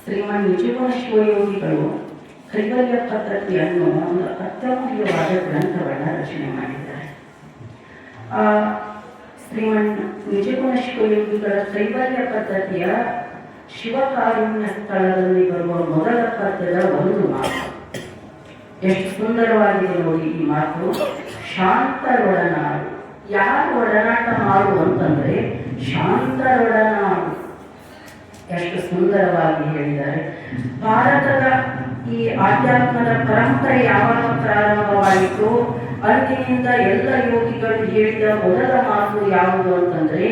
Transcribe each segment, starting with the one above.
ಶ್ರೀಮನ್ ನಿಜಗುಣ ಶಿವಯೋಗಿಗಳು ಕೈವಲ್ಯ ಪದ್ಧತಿಯನ್ನು ಒಂದು ಅತ್ಯಮೂಲ್ಯವಾದ ಗ್ರಂಥವನ್ನು ರಚನೆ ಮಾಡಿದ್ದಾರೆ. ಶ್ರೀಮನ್ ನಿಜಗುಣ ಶಿವಯೋಗಿಗಳ ಕೈವಲ್ಯ ಪದ್ಧತಿಯ ಶಿವಕಾರುಣ್ಯ ಸ್ಥಳದಲ್ಲಿ ಬರುವ ಮೊದಲ ಪದ್ಯದ ಒಂದು ಮಾತು ಎಷ್ಟು ಸುಂದರವಾಗಿದೆ ನೋಡಿ. ಈ ಮಾತು ಶಾಂತರೊಡನಾಡು. ಯಾರು ಒಡನಾಟ ಮಾಡು ಅಂತಂದ್ರೆ ಶಾಂತರೊಡನಾಡು. ಎಷ್ಟು ಸುಂದರವಾಗಿ ಹೇಳಿದ್ದಾರೆ. ಭಾರತದ ಈ ಆಧ್ಯಾತ್ಮದ ಪರಂಪರೆ ಯಾವಾಗ ಪ್ರಾರಂಭವಾಯಿತು ಅಂದಿನಿಂದ ಎಲ್ಲ ಯೋಗಿಗಳು ಹೇಳಿದ ಮೊದಲ ಮಾತು ಯಾವುದು ಅಂತಂದ್ರೆ,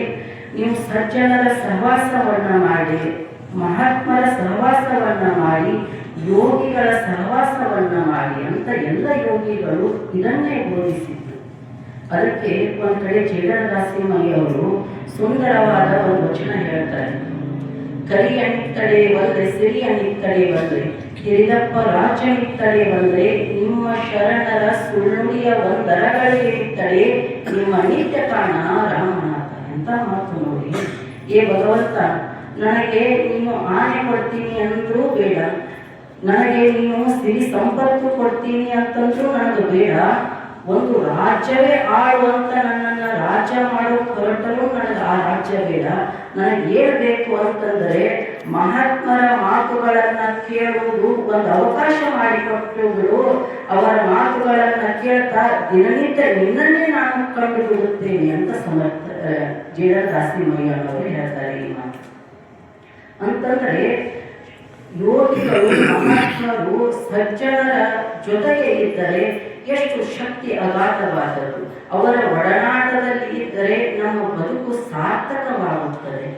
ನೀವು ಸಜ್ಜನರ ಸಹವಾಸವನ್ನ ಮಾಡಿ, ಮಹಾತ್ಮರ ಸಹವಾಸವನ್ನ ಮಾಡಿ, ಯೋಗಿಗಳ ಸಹವಾಸವನ್ನ ಮಾಡಿ ಅಂತ ಎಲ್ಲ ಯೋಗಿಗಳು ಇದನ್ನೇ ಬೋಧಿಸಿದ್ದು. ಅದಕ್ಕೆ ಒಂದು ಕಡೆ ಜೇಡರದಾಸಿಮಯ್ಯ ಅವರು ಸುಂದರವಾದ ಒಂದು ವಚನ ಹೇಳ್ತಾರೆ. ಕರಿ ಅಣಿತ್ತಡೆ ಬಂದ್ರೆ ಸಿರಿ ಅಣಿತ್ತಡೆ ಬಂದ್ರೆ ಹಿರಿದಪ್ಪ ರಾಜ ನಿತ್ತಡೆ ಬಂದ್ರೆ ನಿಮ್ಮ ಶರಣರ ಸುಳ್ಳುಡಿಯ ಒಂದರಗಳಿತ್ತಡೆ ನಿಮ್ಮ ನಿತ್ಯ ಕಾಣ ರಾಮನಾಥ. ಎಂತ ಮಾತು ನೋಡಿ. ಏ ಭಗವಂತ, ನನಗೆ ನೀನು ಆನೆ ಕೊಡ್ತೀನಿ ಅಂದ್ರೂ ಬೇಡ, ನನಗೆ ನೀನು ಸಿರಿ ಸಂಪತ್ತು ಕೊಡ್ತೀನಿ ಅಂತಂದ್ರೂ ನನಗೆ ಬೇಡ, ಒಂದು ರಾಜ್ಯವೇ ಆಳುವಂತ ನನ್ನನ್ನು ರಾಜ್ಯ ಮಾಡೋ ಹೊರಟರೂ ನನಗೆ ಆ ರಾಜ್ಯ ಬೇಡ. ನನಗೆ ಏನು ಬೇಕು ಅಂತಂದರೆ ಮಹಾತ್ಮರ ಮಾತುಗಳನ್ನು ಕೇಳುವುದು ಒಂದು ಅವಕಾಶ ಮಾಡಿಕೊಟ್ಟುಗಳು. ಅವರ ಮಾತುಗಳನ್ನು ಕೇಳ್ತಾ ದಿನನಿತ್ಯ ನಿನ್ನನ್ನೇ ನಾನು ಕಂಡು ಬಿಡುತ್ತೇನೆ ಅಂತ ಜೇಡರದಾಸಿಮಯ್ಯ ಅವರು ಹೇಳ್ತಾರೆ. ಈ ಮಾತು ಅಂತಂದ್ರೆ ಯೋಗಿಗಳು ಮಹಾತ್ಮರು ಸಜ್ಜನರ ಜೊತೆಗೆ ಇದ್ದರೆ ಎಷ್ಟು ಶಕ್ತಿ ಅಗಾಧವಾದದ್ದು. ಅವರ ಒಡನಾಟದಲ್ಲಿ ಇದ್ದರೆ ನಮ್ಮ ಬದುಕು ಸಾರ್ಥಕವಾಗುತ್ತದೆ.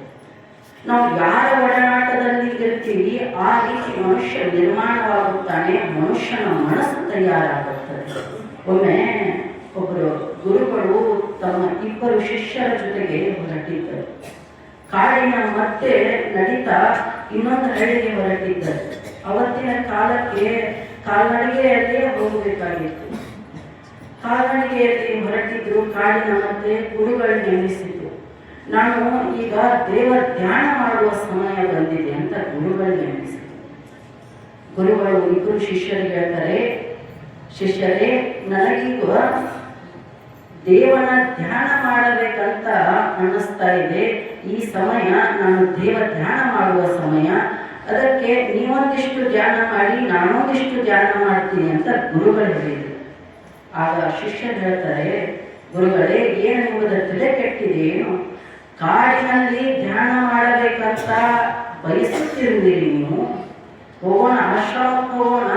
ನಾವು ಯಾರ ಒಡನಾಟದಲ್ಲಿ ಇರ್ತೀವಿ ಆ ರೀತಿ ಮನುಷ್ಯ ನಿರ್ಮಾಣವಾಗುತ್ತಾನೆ, ಮನುಷ್ಯನ ಮನಸ್ಸು ತಯಾರಾಗುತ್ತದೆ. ಒಮ್ಮೆ ಒಬ್ಬರು ಗುರುಗಳು ತಮ್ಮ ಇಬ್ಬರು ಶಿಷ್ಯರ ಜೊತೆಗೆ ಹೊರಟಿದ್ದರು. ಕಾಡಿನ ಮತ್ತೆ ನಡೀತಾ ಇನ್ನೊಂದು ಹಳ್ಳಿಗೆ ಹೊರಟಿದ್ದರು. ಅವತ್ತಿನ ಕಾಲಕ್ಕೆ ಕಾಲ್ನಡಿಗೆಯಲ್ಲೇ ಹೋಗಬೇಕಾಗಿತ್ತು. ಕಾಲ್ನಡಿಗೆಯಲ್ಲಿ ಹೊರಟಿದ್ರು. ಕಾಡಿನ ಮತ್ತೆ ಗುರುಗಳು ನೆನೆಸಿದ್ರು. ನಾನು ಈಗ ದೇವರ ಧ್ಯಾನ ಮಾಡುವ ಸಮಯ ಬಂದಿದೆ ಅಂತ ಗುರುಗಳು ನೆನೆಸಿದ್ರು. ಗುರುಗಳು ಇಬ್ಬರು ಶಿಷ್ಯರಿಗೆ ಹೇಳ್ತಾರೆ, ಶಿಷ್ಯರೇ, ನನಗೀಗ ದೇವನ ಧ್ಯಾನ ಮಾಡಬೇಕಂತ ಅನ್ನಿಸ್ತಾ ಇದೆ. ಈ ಸಮಯ ನಾನು ದೇವ ಧ್ಯಾನ ಮಾಡುವ ಸಮಯ. ಅದಕ್ಕೆ ನೀವೊಂದಿಷ್ಟು ಧ್ಯಾನ ಮಾಡಿ, ನಾನೊಂದಿಷ್ಟು ಧ್ಯಾನ ಮಾಡ್ತೀನಿ ಅಂತ ಗುರುಗಳು ಹೇಳಿದರು. ಆಗ ಶಿಷ್ಯರು ಹೇಳ್ತಾರೆ, ಗುರುಗಳೇ, ಏನು ನಿಮ್ಮದ ತಲೆ ಕೆಟ್ಟಿದೆ ಏನು? ಕಾಡಿನಲ್ಲಿ ಧ್ಯಾನ ಮಾಡಬೇಕಂತ ಬಯಸುತ್ತಿರುವಿರಿ ನೀವು. ಹೋಗೋಣ, ಆಶ್ರಮಕ್ಕೆ ಹೋಗೋಣ,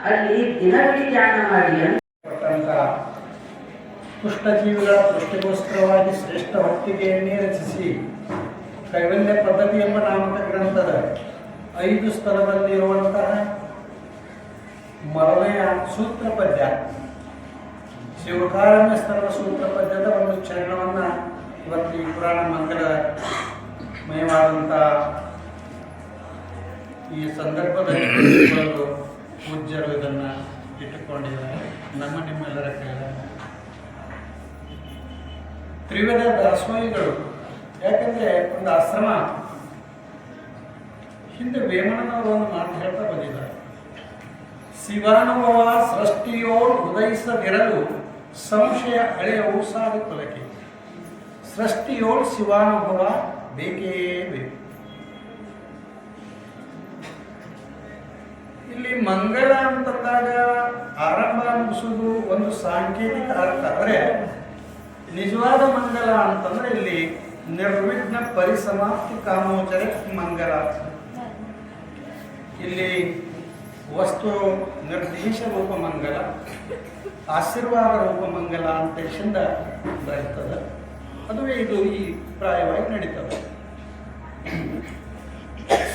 ಅಲ್ಲಿ ದಿನವಿಡೀ ಧ್ಯಾನ ಮಾಡಿ ಅಂತ. ಪುಷ್ಟಜೀವಿಗಳ ಪುಷ್ಟಿಗೋಸ್ಕರವಾಗಿ ಶ್ರೇಷ್ಠ ಹೊತ್ತಿಗೆಯನ್ನೇ ರಚಿಸಿ ಕೈವಲ್ಯ ಪದ್ಧತಿ ಎಂಬ ನಾಮಕ ಗ್ರಂಥದ 5 ಸ್ತರದಲ್ಲಿ ಇರುವಂತಹ ಮೊದಲನೆಯ ಸೂತ್ರ ಪದ್ಯ, ಶಿವಕಾರಣ್ಯ ಸ್ತರದ ಸೂತ್ರ ಪದ್ಯದ ಒಂದು ಚರಣವನ್ನು ಇವತ್ತು ಈ ಪುರಾಣ ಮಂಗಲಮಯವಾದಂಥ ಈ ಸಂದರ್ಭದಲ್ಲಿ ಪೂಜ್ಯರು ಇದನ್ನು ಇಟ್ಟುಕೊಂಡಿದ್ದಾರೆ. ನಿಮ್ಮೆಲ್ಲರ ಕೈಯಲ್ಲಿ ತ್ರಿವಿಧ ದಾಸೋಹಿಗಳು. ಯಾಕಂದರೆ ಒಂದು ಆಶ್ರಮ ಹಿಂದೆ ವೇಮನವರು ಒಂದು ಮಾತು ಹೇಳ್ತಾ ಬಂದಿದ್ದಾರೆ. ಶಿವಾನುಭವ ಸೃಷ್ಟಿಯೋಳು ಉದಯಿಸದಿರಲು ಸಂಶಯ ಹಳೆಯವು ಸಾಧು ಕೊಲಕೆ. ಸೃಷ್ಟಿಯೋಳು ಶಿವಾನುಭವ ಬೇಕೇ ಬೇಕು. ಇಲ್ಲಿ ಮಂಗಳ ಅಂತಂದಾಗ ಆರಂಭ ಮುಗಿಸುವುದು ಒಂದು ಸಾಂಕೇತಿಕ ಅರ್ಥ. ಆದರೆ ನಿಜವಾದ ಮಂಗಲ ಅಂತಂದ್ರೆ ಇಲ್ಲಿ ನಿರ್ವಿಘ್ನ ಪರಿಸಮಾಪ್ತಿ ಕಾಮೋಚರ ಮಂಗಲ. ಇಲ್ಲಿ ವಸ್ತು ನಿರ್ದೇಶ ರೂಪ ಮಂಗಲ, ಆಶೀರ್ವಾದ ರೂಪ ಮಂಗಲ ಅಂತ ಹೇಳಿಂದ ಬರ್ತದೆ. ಅದುವೇ ಇದು ಈ ಪ್ರಾಯವಾಗಿ ನಡೀತದೆ.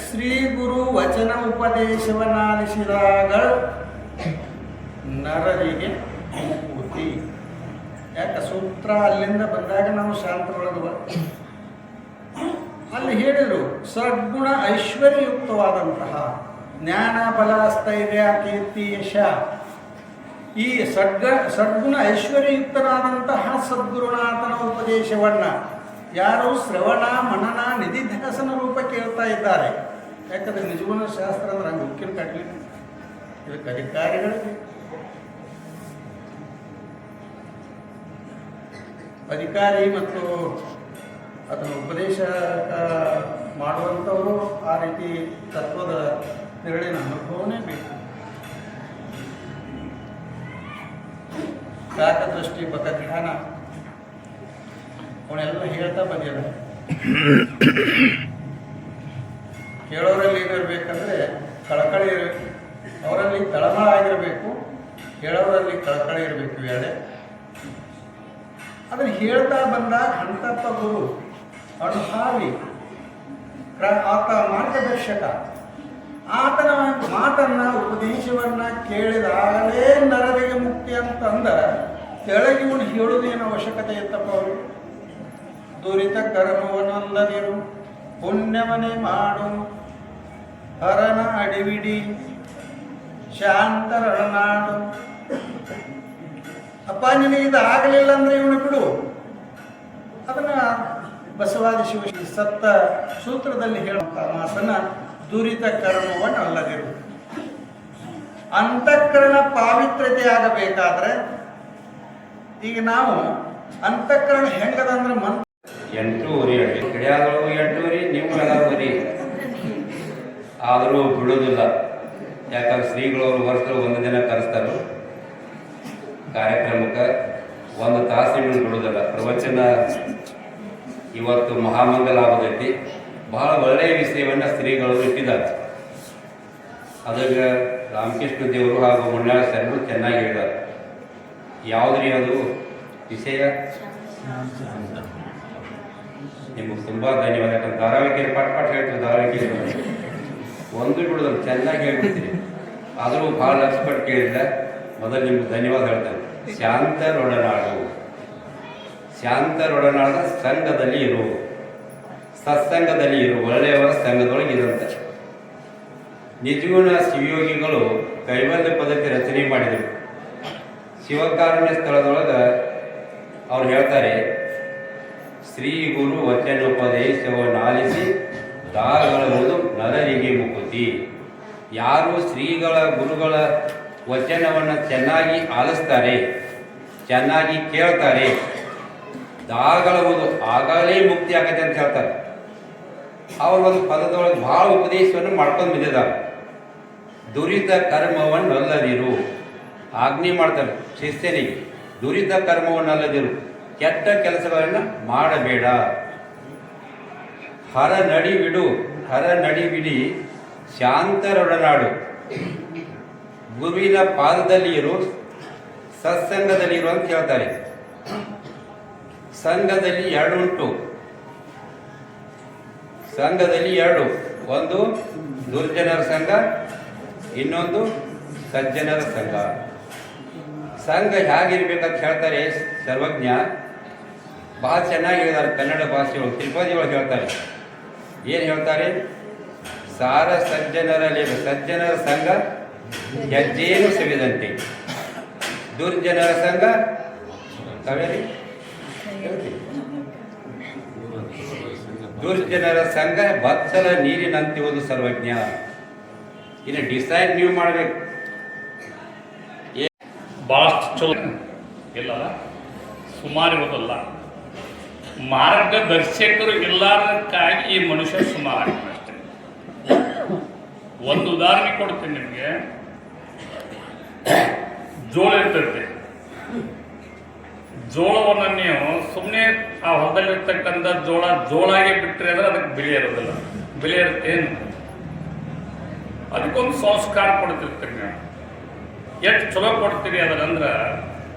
ಶ್ರೀ ಗುರು ವಚನ ಉಪದೇಶವನ್ನಾಲಿಸಿದಾಗ ನರರಿಗೆ ಮುಕ್ತಿ. ಯಾಕೆ ಸೂತ್ರ ಅಲ್ಲಿಂದ ಬಂದಾಗ ನಾವು ಶಾಂತರೊಳಗೆ ಅಲ್ಲಿ ಹೇಳಿದರು, ಸದ್ಗುಣ ಐಶ್ವರ್ಯಯುಕ್ತವಾದಂತಹ ಜ್ಞಾನ ಬಲ ಸ್ಥೈರ್ಯ ಕೀರ್ತಿ ಯಶ, ಈ ಸದ್ಗುಣ ಐಶ್ವರ್ಯಯುಕ್ತರಾದಂತಹ ಸದ್ಗುರುನಾಥನ ಉಪದೇಶವನ್ನು ಯಾರು ಶ್ರವಣ ಮನನ ನಿಧಿಧ್ಯಾಸನ ರೂಪ ಕೇಳ್ತಾ ಇದ್ದಾರೆ, ಯಾಕಂದ್ರೆ ನಿಜಗುಣ ಶಾಸ್ತ್ರ ಅಂದ್ರೆ ಹಂಗೆ ಉಕ್ಕಿನ ಕಟ್ಲಿ ಇದಕ್ಕೆ ಅಧಿಕಾರಿಗಳಿಗೆ ಅಧಿಕಾರಿ ಮತ್ತು ಅದನ್ನು ಉಪದೇಶ ಮಾಡುವಂಥವರು ಆ ರೀತಿ ತತ್ವದ ನಿರ್ಣಯ ಅನುಭವನೇ ಬೇಕು. ಕಾಕದೃಷ್ಟಿ ಬಕಧ್ಯಾನ ಅವನ್ನೆಲ್ಲ ಹೇಳ್ತಾ ಬಂದಿಲ್ಲ. ಹೇಳೋರಲ್ಲಿ ಏನಿರಬೇಕಂದ್ರೆ ಕಳಕಳಿ ಇರಬೇಕು, ಅವರಲ್ಲಿ ತಳಮಳ ಆಗಿರಬೇಕು, ಹೇಳೋರಲ್ಲಿ ಕಳಕಳಿ ಇರಬೇಕು. ವೇಳೆ ಅದನ್ನು ಹೇಳ್ತಾ ಬಂದಾಗ ಹಂತಪ್ಪ ಗುರು ಅನುಭಾವಿ ಆತ ಮಾರ್ಗದರ್ಶಕ, ಆತನ ಮಾತನ್ನ ಉಪದೇಶವನ್ನ ಕೇಳಿದಾಗಲೇ ನರರಿಗೆ ಮುಕ್ತಿ ಅಂತಂದ ಕೆಳಗೆ ಇವನು ಹೇಳುವುದೇನು ಅವಶ್ಯಕತೆ ಇತ್ತಪ್ಪ ಅವರು. ದುರಿತ ಕರ್ಮವನ್ನಲ್ಲದಿರು ಪುಣ್ಯವನೇ ಮಾಡು, ಹರನ ಅಡಿವಿಡಿ ಶಾಂತರನಾಡು. ಅಪ್ಪ ನಿನಗೆ ಇದು ಆಗಲಿಲ್ಲ ಅಂದ್ರೆ ಇವನು ಬಿಡು. ಅದನ್ನ ಬಸವಾದಿ ಶಿವ ಸಪ್ತ ಸೂತ್ರದಲ್ಲಿ ಹೇಳುವಂತ ಮಾತನ್ನ ದುರಿತ ಕರ್ಮವನ್ನು ಅಲ್ಲದಿರು. ಅಂತಃಕರಣ ಪಾವಿತ್ರ್ಯತೆ ಆಗಬೇಕಾದ್ರೆ ಈಗ ನಾವು ಅಂತಃಕರಣ ಹೆಂಗದಂದ್ರೆ ಮನ್ 8:30 ಗಿಡಗಳು 8:30 ನೀವು ಬೆಳಗಾವರಿ ಆದರೂ ಬಿಡೋದಿಲ್ಲ. ಯಾಕಂದ್ರೆ ಶ್ರೀಗಳವರು ವರ್ಷದಲ್ಲಿ ಒಂದು ದಿನ ಕರೆಸ್ತಾರೆ ಕಾರ್ಯಕ್ರಮಕ್ಕೆ, 1 ತಾಸು ಬಿಡೋದಿಲ್ಲ. ಪ್ರವಚನ ಇವತ್ತು ಮಹಾಮಂಗಲ ಆಗೋದೈತಿ. ಬಹಳ ಒಳ್ಳೆಯ ವಿಷಯವನ್ನು ಶ್ರೀಗಳು ಇಟ್ಟಿದ್ದಾರೆ. ಅದಕ್ಕೆ ರಾಮಕೃಷ್ಣ ದೇವರು ಹಾಗೂ ಮುನ್ನಾಳ ಶರಣರು ಚೆನ್ನಾಗಿ ಹೇಳಿದ್ದಾರೆ. ಯಾವುದ್ರಿ ಅದು ವಿಷಯ? ನಿಮಗೆ ತುಂಬ ಧನ್ಯವಾದ. ಯಾಕಂದ್ರೆ ಧಾರಾವಾಹಿಗೆ ಪಟ್ ಹೇಳ್ತೀವಿ, ಧಾರಾವಾಹಿಗೆ ಒಂದು ಬಿಡೋದು ಚೆನ್ನಾಗಿ ಹೇಳ್ಬಿಡ್ತೀರಿ. ಆದರೂ ಭಾಳ ಲಕ್ಷಪಟ್ಟು ಕೇಳಿದ್ರೆ ಮೊದಲು ನಿಮ್ಗೆ ಧನ್ಯವಾದ ಹೇಳ್ತೇನೆ. ಶಾಂತರೊಡನಾಡು, ಶಾಂತರೊಡನಾಡ ಸಂಘದಲ್ಲಿ ಇರು, ಸತ್ಸಂಗದಲ್ಲಿ ಇರು, ಒಳ್ಳೆಯವರ ಸಂಘದೊಳಗೆ ಇರಂತೆ. ನಿಜಗುಣ ಶಿವಯೋಗಿಗಳು ಕೈವಲ್ಯ ಪದ್ಧತಿ ರಚನೆ ಮಾಡಿದರು. ಶಿವಕಾರುಣ್ಯ ಸ್ಥಳದೊಳಗೆ ಅವ್ರು ಹೇಳ್ತಾರೆ, ಶ್ರೀ ಗುರು ವಚನೋಪದೇಶವನ್ನಾಲಿಸಿ ದಾಗಳುವುದು ನರರಿಗೆ ಮುಕುತಿ. ಯಾರು ಶ್ರೀಗಳ ಗುರುಗಳ ವಚನವನ್ನು ಚೆನ್ನಾಗಿ ಆಲಿಸ್ತಾರೆ, ಚೆನ್ನಾಗಿ ಕೇಳ್ತಾರೆ, ದಾಗಳುವುದು ಆಗಲೇ ಮುಕ್ತಿ ಆಗತ್ತೆ ಅಂತ ಹೇಳ್ತಾರೆ. ಅವರು ಒಂದು ಪದದೊಳಗೆ ಭಾಳ ಉಪದೇಶವನ್ನು ಮಾಡ್ಕೊಂಡು ಬಿದ್ದಿದ್ದಾರೆ. ದುರಿತ ಕರ್ಮವನ್ನಲ್ಲದಿರು, ಆಜ್ಞೆ ಮಾಡ್ತಾರೆ ಶಿಷ್ಯನಿಗೆ, ದುರಿತ ಕರ್ಮವನ್ನಲ್ಲದಿರು, ಕೆಟ್ಟ ಕೆಲಸಗಳನ್ನು ಮಾಡಬೇಡ. ಹರ ನಡಿ ಬಿಡು, ಹರ ನಡಿ ಬಿಡಿ, ಶಾಂತರೊಡನಾಡು, ಗುರುವಿನ ಪಾದದಲ್ಲಿ ಇರು, ಸತ್ಸಂಗದಲ್ಲಿ ಇರು ಅಂತ ಹೇಳ್ತಾರೆ. ಸಂಘದಲ್ಲಿ 2 ಉಂಟು. ಸಂಘದಲ್ಲಿ 2, ಒಂದು ದುರ್ಜನರ ಸಂಘ, ಇನ್ನೊಂದು ಸಜ್ಜನರ ಸಂಘ. ಸಂಘ ಹೇಗಿರ್ಬೇಕಂತ ಹೇಳ್ತಾರೆ ಸರ್ವಜ್ಞ, ಭಾಳ ಚೆನ್ನಾಗಿ ಹೇಳಿದ್ದಾರೆ. ಕನ್ನಡ ಭಾಷೆಯೊಳಗೆ ತ್ರಿಪದಿ ಒಳಗೆ ಹೇಳ್ತಾರೆ. ಏನು ಹೇಳ್ತಾರೆ? ಸಾರ ಸಜ್ಜನರಲ್ಲಿ ಸಜ್ಜನರ ಸಂಘ ಹೆಜ್ಜೆಯನ್ನು ಸವಿದಂತೆ, ದುರ್ಜನರ ಸಂಘ ಕವೇರಿ ದುರ್ಜನರ ಸಂಘ ಬಚ್ಚಲ ನೀರಿನಂತೆ ಒಂದು ಸರ್ವಜ್ಞ. ಇನ್ನು ಡಿಸೈಡ್ ನೀವು ಮಾಡಬೇಕು. ಭಾಳಷ್ಟು ಚಲೋ ಇಲ್ಲ, ಸುಮಾರು ಇರೋದಲ್ಲ. ಮಾರ್ಗದರ್ಶಕರು ಇಲ್ಲದಕ್ಕಾಗಿ ಈ ಮನುಷ್ಯ ಸುಮಾರು ಅಷ್ಟೇ. ಒಂದು ಉದಾಹರಣೆ ಕೊಡ್ತೀನಿ ನಿಮಗೆ. ಜೋಳ ಇರ್ತೈತೆ. ಜೋಳವನ್ನು ನೀವು ಸುಮ್ಮನೆ ಆ ಹೊಲದಲ್ಲಿರ್ತಕ್ಕಂಥ ಜೋಳಾಗಿ ಬಿಟ್ಟರೆ ಅಂದ್ರೆ ಅದಕ್ಕೆ ಬೆಲೆ ಇರೋದಿಲ್ಲ. ಬೆಲೆ ಇರುತ್ತೇನು? ಅದಕ್ಕೊಂದು ಸಂಸ್ಕಾರ ಕೊಡ್ತಿರ್ತೀರಿ ನೀವು. ಎಷ್ಟು ಚಲೋ ಕೊಡ್ತೀರಿ ಅದರಂದ್ರೆ,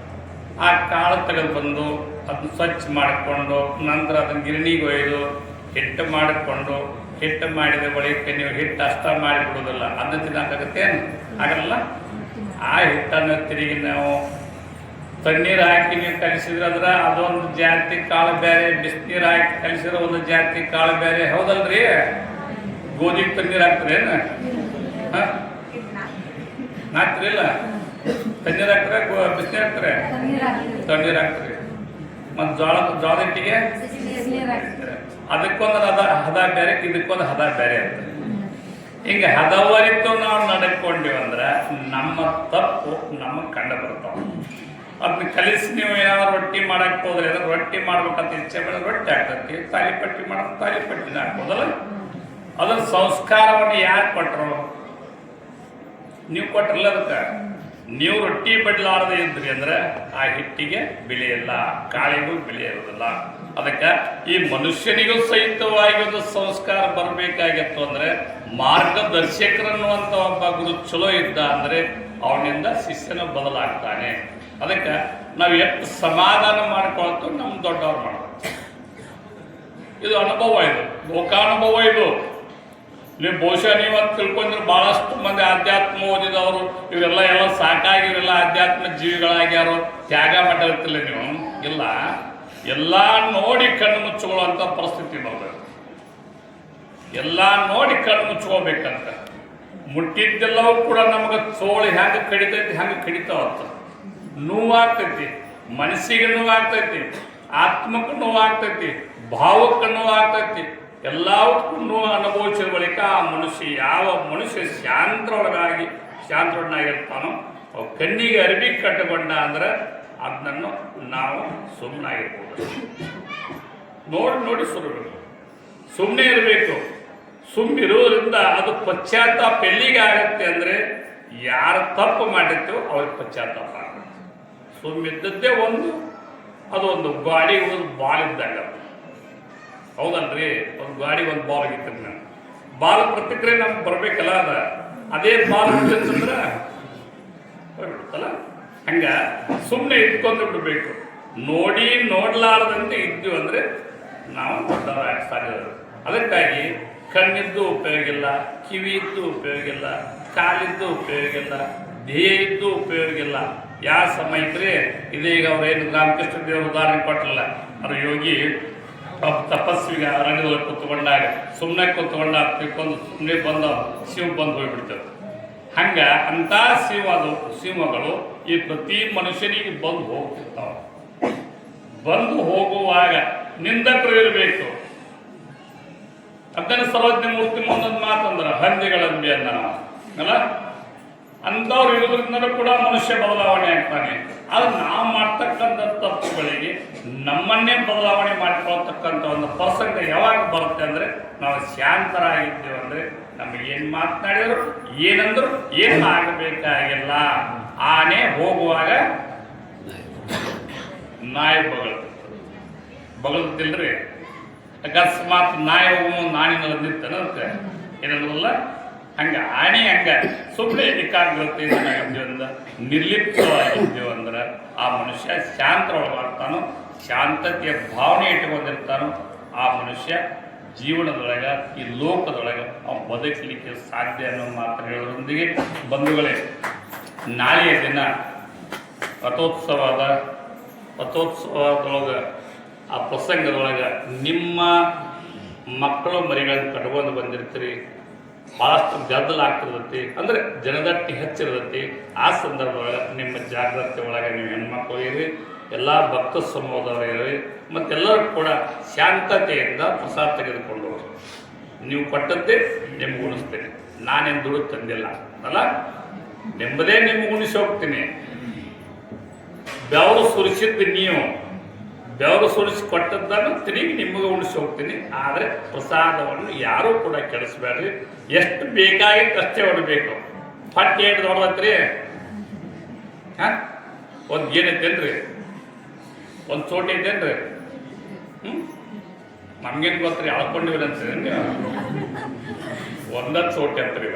ಆ ಕಾಳು ತೆಗೆದು ಬಂದು ಅದನ್ನ ಸ್ವಚ್ಛ ಮಾಡಿಕೊಂಡು ನಂತರ ಅದನ್ನು ಗಿರಣಿಗೆ ಒಯ್ದು ಹಿಟ್ಟು ಮಾಡಿಕೊಂಡು, ಹಿಟ್ಟು ಮಾಡಿದ ಬಳಿಕ ನೀವು ಹಿಟ್ಟು ಅಷ್ಟ ಮಾಡಿಬಿಡೋದಿಲ್ಲ, ಅದನ್ನ ತಿನ್ನೋಕ್ಕಾಗತ್ತೇನು? ಆಗಲ್ಲ. ಆ ಹಿಟ್ಟನ್ನು ತಿರುಗಿ ನಾವು ತಣ್ಣೀರು ಹಾಕಿ ನೀವು ಕಲಿಸಿದ್ರೆ ಅಂದ್ರೆ ಅದೊಂದು ಜಾತಿ ಕಾಳು ಬೇರೆ, ಬಿಸಿನೀರು ಹಾಕಿ ಕಲಿಸಿದ್ರೆ ಒಂದು ಜಾತಿ ಕಾಳು ಬೇರೆ. ಹೌದಲ್ರಿ? ಗೋಧಿಗೆ ತಣ್ಣೀರು ಹಾಕ್ತೀರೇನು? ಹಾಂ, ಹಾಕ್ತಿರಿಲ್ಲ? ತಣ್ಣೀರು ಹಾಕ್ತಾರೆ, ಬಿಸಿನೀರು ಹಾಕ್ತಾರೆ? ತಣ್ಣೀರು ಹಾಕ್ತಾರೆ. ಮತ್ತು ಜೋಳದ ಹಿಟ್ಟಿಗೆ ಅದಕ್ಕೊಂದು ಹದ ಬೇರೆ, ಇದಕ್ಕೊಂದು ಹದ ಬೇರೆ ಅಂತ. ಹಿಂಗೆ ಹದವರಿತು ನಾವು ನಡ್ಕೊಂಡಿವಿ ಅಂದ್ರೆ ನಮ್ಮ ತಪ್ಪು ನಮಗೆ ಕಂಡು ಬರ್ತಾವ. ಅದನ್ನ ಕಲಿಸಿ ನೀವು ಏನಾದ್ರು ರೊಟ್ಟಿ ಮಾಡಕ್ಕೆ ಹೋದ್ರೆ ಅಂದ್ರೆ ರೊಟ್ಟಿ ಮಾಡ್ಬೇಕಂತ ಇಚ್ಛೆ ಬೆಳೆದ ರೊಟ್ಟಿ ಆಗ್ತೈತಿ, ತಾಲಿಪಟ್ಟಿ ಮಾಡೋದು ತಾಲಿಪಟ್ಟಿನ ಹಾಕ್ಬೋದಲ್ಲ. ಅದನ್ನ ಸಂಸ್ಕಾರವನ್ನು ಯಾರು ಕೊಟ್ಟರು? ನೀವು ಕೊಟ್ರಲ್ಲ. ಅದಕ್ಕೆ ನೀವು ರೊಟ್ಟಿ ಬಡ್ಲಾರದೆ ಇದ್ರಿ ಅಂದ್ರೆ ಆ ಹಿಟ್ಟಿಗೆ ಬೆಲೆ ಇಲ್ಲ, ಕಾಳಿಗೂ ಬೆಲೆ ಇರೋದಿಲ್ಲ. ಅದಕ್ಕೆ ಈ ಮನುಷ್ಯನಿಗೂ ಸಹಿತವಾಗಿ ಒಂದು ಸಂಸ್ಕಾರ ಬರಬೇಕಾಗಿತ್ತು ಅಂದ್ರೆ ಮಾರ್ಗದರ್ಶಕರನ್ನುವಂತ ಒಬ್ಬ ಗುರು ಚಲೋ ಇದ್ದ ಅಂದ್ರೆ ಅವನಿಂದ ಶಿಷ್ಯನ ಬದಲಾಗ್ತಾನೆ. ಅದಕ್ಕೆ ನಾವು ಎಷ್ಟು ಸಮಾಧಾನ ಮಾಡ್ಕೊಳ್ತು ನಮ್ಮ ದೊಡ್ಡವ್ರು ಮಾಡ್ತೀವಿ. ಇದು ಅನುಭವ, ಇದು ಲೋಕಾನುಭವ. ಇದು ನೀವು ಬಹುಶಃ ನೀವು ಅಂತ ತಿಳ್ಕೊಂಡ್ರೆ ಬಹಳಷ್ಟು ಮಂದಿ ಆಧ್ಯಾತ್ಮ ಓದಿದವರು ಇವರೆಲ್ಲ ಸಾಕಾಗಿ ಇವರೆಲ್ಲ ಆಧ್ಯಾತ್ಮ ಜೀವಿಗಳಾಗ್ಯಾರು, ತ್ಯಾಗ ಮಾಡಿರ್ತಿಲ್ಲ. ನೀವು ಇಲ್ಲ, ಎಲ್ಲ ನೋಡಿ ಕಣ್ಣು ಮುಚ್ಕೊಳ್ಳುವಂಥ ಪರಿಸ್ಥಿತಿ ಬರಬೇಕು. ಎಲ್ಲ ನೋಡಿ ಕಣ್ಣು ಮುಚ್ಕೋಬೇಕಂತ. ಮುಟ್ಟಿದ್ದೆಲ್ಲವೂ ಕೂಡ ನಮಗೆ ಸೋಳಿ ಹೆಂಗೆ ಕಡಿತೈತಿ ಹಂಗೆ ಕಡಿತಾವಂತ. ನೋವಾಗ್ತೈತಿ, ಮನಸ್ಸಿಗೆ ನೋವಾಗ್ತೈತಿ, ಆತ್ಮಕ್ಕೂ ನೋವಾಗ್ತೈತಿ, ಭಾವಕ್ಕೆ ನೋವಾಗ್ತೈತಿ. ಎಲ್ಲವಕ್ಕೂ ನೋವು ಅನುಭವಿಸಿದ ಬಳಿಕ ಆ ಯಾವ ಮನುಷ್ಯ ಶಾಂತರೊಡನಾಗಿರ್ತಾನೋ ಅವು ಕಣ್ಣಿಗೆ ಅರಿವಿ ಕಟ್ಟಿಕೊಂಡ ಅಂದ್ರೆ ಅದನ್ನು ನಾವು ಸುಮ್ಮನಾಗಿರ್ಬೋದು. ನೋಡಿ ಸುರಬೇಕು, ಸುಮ್ಮನೆ ಇರಬೇಕು. ಸುಮ್ಮಿರೋದ್ರಿಂದ ಅದು ಪಶ್ಚಾತ್ತಾಪ ಎಲ್ಲಿಗೆ ಆಗುತ್ತೆ ಅಂದರೆ ಯಾರು ತಪ್ಪು ಮಾಡಿರ್ತೇವೋ ಅವ್ರಿಗೆ ಪಶ್ಚಾತ್ತಾಪ ಆಗುತ್ತೆ. ಸುಮ್ಮಿದ್ದದ್ದೇ ಅದು ಒಂದು ಗಾಡಿ ಒಂದು ಬಾಲ್ ಇದ್ದಾಗ. ಹೌದಲ್ರಿ, ಒಂದು ಗಾಡಿ ಒಂದು ಬಾಲ್ ಆಗಿರ್ತದೆ. ನಾನು ಬಾಲ್ ಪ್ರತಿಕ್ರಿಯೆ ನಮ್ಗೆ ಬರಬೇಕಲ್ಲ. ಅದೇ ಬಾಲ್ ಅಂತಂದ್ರೆ ಹೋಗ್ಬಿಡುತ್ತಲ್ಲ. ಹಂಗ ಸುಮ್ಮನೆ ಇಟ್ಕೊಂಡು ಬಿಡಬೇಕು. ನೋಡ್ಲಾರ್ದಂತೆ ಇದ್ದೀವಿ ಅಂದರೆ ನಾವು ದೊಡ್ಡವರಾಗಿ ಸಾಧ್ಯ. ಅದಕ್ಕಾಗಿ ಕಣ್ಣಿದ್ದು ಉಪಯೋಗ ಇಲ್ಲ, ಕಿವಿ ಇದ್ದು ಉಪಯೋಗ ಇಲ್ಲ, ಕಾಲಿದ್ದು ಉಪಯೋಗ ಇಲ್ಲ, ದೇಹ ಇದ್ದು ಉಪಯೋಗ ಇಲ್ಲ. ಯಾವ ಸಮಯಕ್ಕೆ ಇದೀಗ ಅವ್ರೇನು ರಾಮಕೃಷ್ಣ ದೇವರು ಉದಾಹರಣೆ ಕೊಟ್ಟಲ್ಲ. ಅವ್ರ ಯೋಗಿ ತಪಸ್ವಿಗೆ ಅರಣ್ಯದಲ್ಲಿ ಕೂತ್ಕೊಂಡಾಗ ಸುಮ್ಮನೆ ಕೂತ್ಕೊಂಡಾಗ ತಿಳ್ಕೊಂಡು ಸುಮ್ಮನೆ ಬಂದು ಶಿವ ಬಂದು ಹೋಗ್ಬಿಡ್ತೇವೆ. ಹಂಗ ಅಂಥ ಸಿಂಹಗಳು ಈ ಪ್ರತಿ ಮನುಷ್ಯನಿಗೆ ಬಂದು ಹೋಗ್ತಿರ್ತಾವ. ಬಂದು ಹೋಗುವಾಗ ನಿಂದಕರು ಇರಬೇಕು. ಅದನ್ನು ಸರ್ವಜ್ಞ ಮೂರ್ತಿ ಮುಂದೊಂದು ಮಾತಂದ್ರೆ ಹಂದಿಗಳಂಬಿ ಅನ್ನ ಅಲ್ಲ. ಅಂಥವ್ರು ಇರೋದ್ರಿಂದ ಕೂಡ ಮನುಷ್ಯ ಬದಲಾವಣೆ ಆಗ್ತಾನೆ. ಅದು ನಾವು ಮಾಡ್ತಕ್ಕಂಥ ತಪ್ಪುಗಳಿಗೆ ನಮ್ಮನ್ನೇ ಬದಲಾವಣೆ ಮಾಡಿಕೊಳ್ತಕ್ಕಂಥ ಒಂದು ಪ್ರಸಂಗ ಯಾವಾಗ ಬರುತ್ತೆ ಅಂದರೆ ನಾವು ಶಾಂತರಾಗಿದ್ದೇವೆ ಅಂದರೆ ನಮಗೆ ಏನು ಮಾತನಾಡಿದ್ರು ಏನಂದ್ರು ಏನು ಆಗಬೇಕಾಗಿಲ್ಲ. ಆನೆ ಹೋಗುವಾಗ ನಾಯಿ ಬಗಲ್ತಿಲ್ರಿ. ಅಕಸ್ಮಾತ್ ನಾಯಿ ಹೋಗುವ ನಾಣಿನ ನಿಂತನಂತೆ ಏನಂದ್ರಲ್ಲ ಹಂಗೆ ಆನೆ ಹಂಗೆ ಸುಮ್ಮನೆ ಏಕಾಗ್ರತೆಯಿಂದ ನಾವಿದ್ದೇವಂದ್ರೆ ನಿರ್ಲಿಪ್ತವಾಗಿದ್ದೇವೆ ಅಂದ್ರೆ ಆ ಮನುಷ್ಯ ಶಾಂತರೊಳಗಾಗ್ತಾನೋ, ಶಾಂತತೆಯ ಭಾವನೆ ಇಟ್ಟುಕೊಂಡಿರ್ತಾನೋ ಆ ಮನುಷ್ಯ ಜೀವನದೊಳಗೆ ಈ ಲೋಕದೊಳಗೆ ಅವ್ನು ಬದುಕಲಿಕ್ಕೆ ಸಾಧ್ಯ ಅನ್ನೋ ಮಾತು ಹೇಳೋದ್ರೊಂದಿಗೆ ಬಂಧುಗಳೇ, ನಾಳೆಯ ದಿನ ರಥೋತ್ಸವದೊಳಗೆ ಆ ಪ್ರಸಂಗದೊಳಗೆ ನಿಮ್ಮ ಮಕ್ಕಳು ಮರಿಗಳನ್ನು ಕಟ್ಕೊಂಡು ಬಂದಿರ್ತೀರಿ. ಭಾಳಷ್ಟು ಗದ್ದಲ ಆಗ್ತಿರ್ತೈತಿ, ಅಂದರೆ ಜನದಟ್ಟಿ ಹೆಚ್ಚಿರ್ತೈತಿ. ಆ ಸಂದರ್ಭದೊಳಗೆ ನಿಮ್ಮ ಜಾಗ್ರತೆ ಒಳಗೆ ನೀವು ಹೆಣ್ಮಕ್ಳು ಇರಿ, ಎಲ್ಲ ಭಕ್ತ ಸಮೂಹದವರು ಇರಿ, ಮತ್ತೆಲ್ಲರೂ ಕೂಡ ಶಾಂತತೆಯಿಂದ ಪ್ರಸಾದ ತೆಗೆದುಕೊಂಡು ಹೋಗಿ. ನೀವು ಕೊಟ್ಟದ್ದೇ ನಿಮ್ಗೆ ಉಣಿಸ್ತೀನಿ, ನಾನೇನು ದುಡ್ಡು ತಂದಿಲ್ಲ ಅಲ್ಲ, ನೆಮ್ಮದೇ ನಿಮ್ಗೆ ಉಣಿಸಿ ಹೋಗ್ತೀನಿ. ಬೆವರು ಸುರಿಸಿದ್ದು ನೀವು, ಬೆವರು ಸುರಿಸಿ ಕೊಟ್ಟದ್ದನ್ನು ತಿರುಗಿ ನಿಮಗೆ ಉಣಿಸಿ ಹೋಗ್ತೀನಿ. ಆದರೆ ಪ್ರಸಾದವನ್ನು ಯಾರೂ ಕೂಡ ಕೆಡಿಸ್ಬೇಡ್ರಿ. ಎಷ್ಟು ಬೇಕಾಗಿತ್ತು ಅಷ್ಟೇ ಹೊಡಬೇಕು. ಪಟ್ಟಿ ಹಿಡಿದು ಹೊಡೆದ್ರಿ ಒಂದು ಏನೈತೇನ್ರಿ, ಒಂದು ಚೋಟಿ ಐತೇನ್ರಿ? ನಮ್ಗೇನು ಗೊತ್ತ್ರಿ, ಅಳ್ಕೊಂಡಿವಿ ಅಂತೀರಿ. ಒಂದೊಂದು ಚೋಟಿ ಅಂತೀರಿ.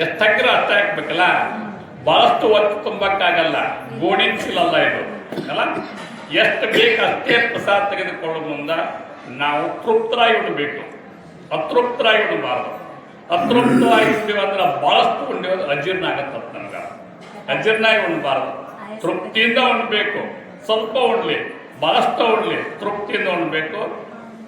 ಎಷ್ಟು ಹಾಕಿರೋ ಅಷ್ಟ ಹಾಕ್ಬೇಕಲ್ಲ. ಭಾಳಷ್ಟು ಒತ್ತು ತುಂಬಕ್ಕಾಗಲ್ಲ, ಗೋಣಿನ ಚೀಲಲ್ಲ ಇದು ಅಲ್ಲ. ಎಷ್ಟು ಬೇಕು ಅಷ್ಟೇ ಪ್ರಸಾದ ತೆಗೆದುಕೊಳ್ಳೋ ಮುಂದೆ ನಾವು ತೃಪ್ತರಾಗಿ ಉಣಬೇಕು, ಅತೃಪ್ತರಾಗಿ ಉಣಬಾರ್ದು. ಅತೃಪ್ತವಾಗಿರ್ತೀವಿ ಅಂದ್ರೆ ಭಾಳಷ್ಟು ಉಂಡಿರೋದು ಅಜೀರ್ಣ ಆಗತ್ತಂತ ನಮ್ಗೆ. ಅಜೀರ್ಣಾಗಿ ಉಣ್ಬಾರ್ದು, ತೃಪ್ತಿಯಿಂದ ಉಣ್ಬೇಕು. ಸ್ವಲ್ಪ ಉಣ್ಲಿ, ಭಾಳಷ್ಟು ಉಣ್ಲಿ, ತೃಪ್ತಿಯಿಂದ ಉಣ್ಬೇಕು.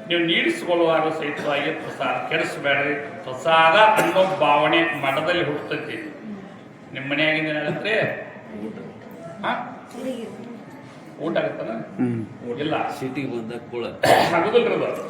ನೀವು ನೀಡಿಸ್ಕೊಳ್ಳುವಾಗ ಸಹಿತವಾಗಿ ಪ್ರಸಾದ ಕೆಡಿಸ್ಬೇಡ್ರಿ. ಪ್ರಸಾದ ಅನ್ನೋ ಭಾವನೆ ಮಠದಲ್ಲಿ ಹುಟ್ಟತೈತಿ. ನಿಮ್ಮ ಮನೆಯಾಗಿಂದ ಏನಾಗತ್ತೆ? ಊಟ ಆಗತ್ತನ? ಇಲ್ಲ, ಸಿಟಿಗೆ ಬಂದಾಗ ಆಗುದಿಲ್ರಿ ಅದು.